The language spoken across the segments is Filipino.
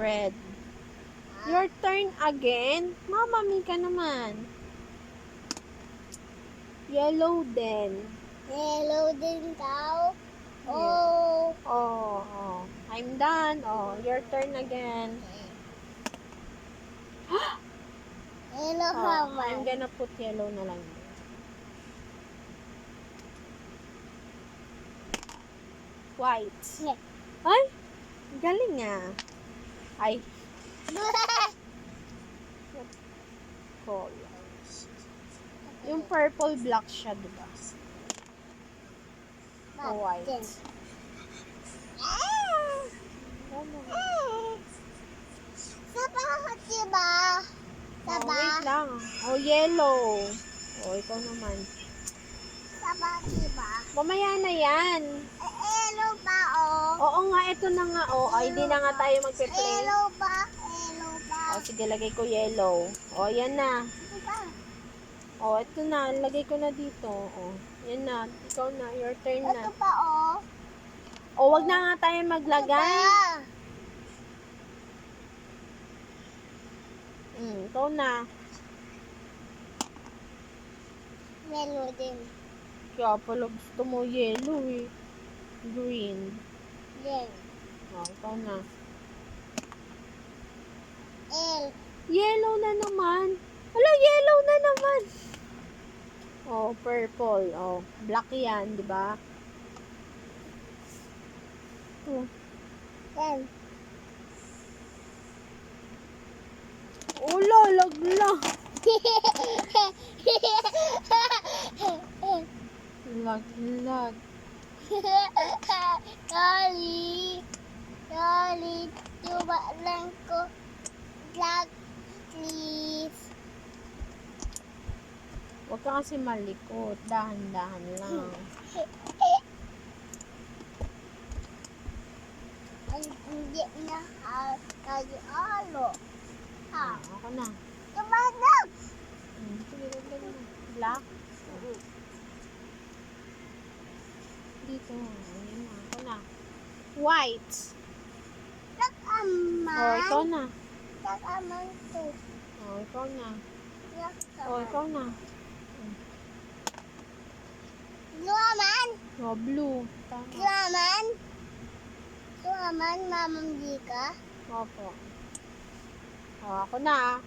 red. Your turn again. Mama Mika naman. Yellow din. Yellow din daw. Yeah. Oh. Oh. I'm done. Oh, your turn again. Yellow Oh, naman. I'm gonna put yellow na lang. White. Yeah. Ay, galing ah. Ay, colors. Yung purple black siya, diba? White. Sabah, diba? Oh, wait lang. Oh, yellow. Oh, ikaw naman. Sabah, diba? Mamaya na yan. Yellow ba, oh? Oo nga, ito na nga. Oh, ay, di na nga tayo magpe-play. Yellow ba? Yellow ba? Oh, sige, lagay ko yellow. Oh, yan na. Diba? Oh, ito na. Lagay ko na dito. Oh, yan na. Ikaw na. Your turn na. Ito pa, oh. Oh, wag na nga tayo maglagay. Ikaw na. Yellow din. Kaya pala gusto mo yellow eh. Green. Yan. Oh, ikaw na. L. Yellow na naman. Wala, yellow na naman. Oh, purple. Oh, black yan, di ba? Oh. Yan. Wala, laglag. Laglag. Sorry, coba lang ko. Vlog, please. Huwag ka kasi malikot. Dahan-dahan lang. Hindi na tayo alo. Ha? Ako na. Tumanap! Sige, laglag na. Black. Dito. Ayun na. Ako na. White. Nag-aman. Oh, ikaw na. Nag-aman to. Oh, ikaw na. Nag-aman. Oh, ikaw na. Luaman? Oh, blue. Tama. Luaman? Luaman, Mamang Dika? Opo. Oh, ako na.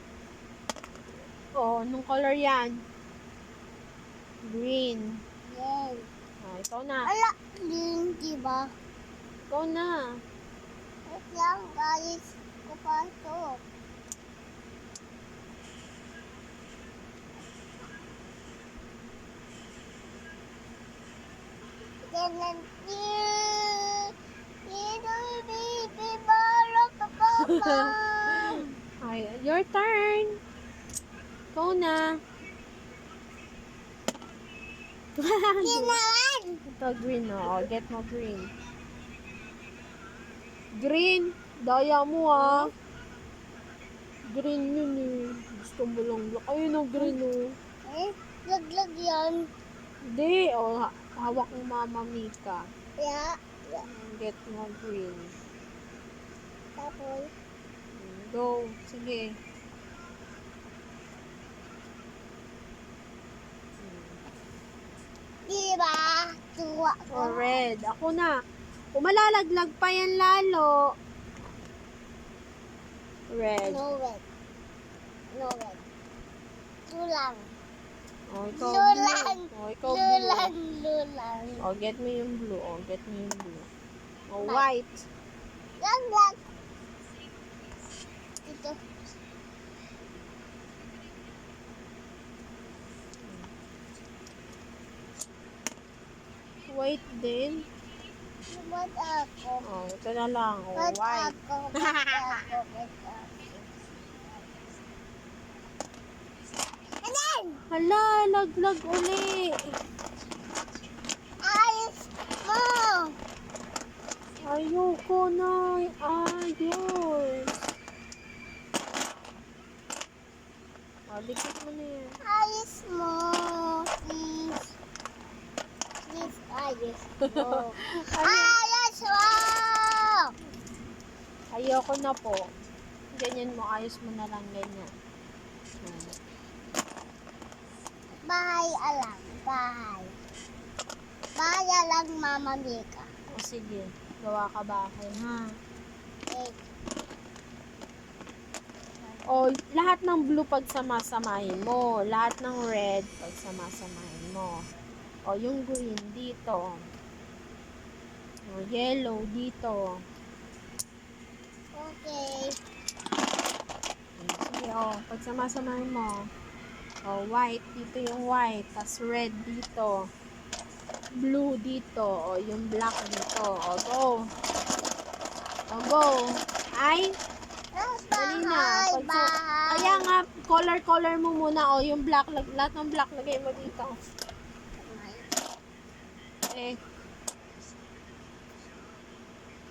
Oh, anong color yan? Green. Yan. Oh, ikaw na. Ala, din, diba? Ikaw na. Wait lang, guys. Kupasok. Ganun. Baby, bala, papa. Ay, your turn. Ikaw na. Ginawan. Ito, green, oh. Get mo green. Green. Daya mo, ah. Green yun, eh. Gusto mo lang. Ayun, oh, green, oh. Eh, laglag yan. Hindi, oh. Hawak mo, Mama Mika. Yeah. Get mo green. Tapos, Go. Sige. diba? Tuwa ko. Oh, red. Ako na. Kung malalaglag pa yan lalo. Red. No red. No red. Lulang. Oh, ikaw Lulang. blue. Oh, ikaw Lulang. blue. Lulang. Oh, get me yung blue. Oh, get me yung blue. Oh, Bye. white. Laglag. Ito. White din. Ba't ako? Oh, ito na lang. Oh, Ba't white. ako? Ba't ako? Ba't ako? Anan! Hala, laglag uli. Ayos mo! Ayoko na. Ayos. Oh, dikit mo na yan. Ayos mo! Please. Please, ayos mo. Ayos mo! Ayoko na po. Ganyan mo, ayos mo na lang ganyan. Yan. Bahay alam. Bahay. Bahay alam, Mama Mika. O sige, gawa ka bahay, ha? Eh, O, lahat ng blue pagsamasamahin mo. Lahat ng red pagsamasamahin mo. O, yung green dito. O, yellow dito. okay. Sige, o, pagsamasamahin mo. O, white, dito yung white. Tas red dito. Blue dito. O, yung black dito. O, go. O, go. Ay, dali na. Bahay, bahay. Kaya nga, color mo muna. O, yung black, lahat ng black lagay mo dito. Eh,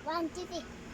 1, 2, 3.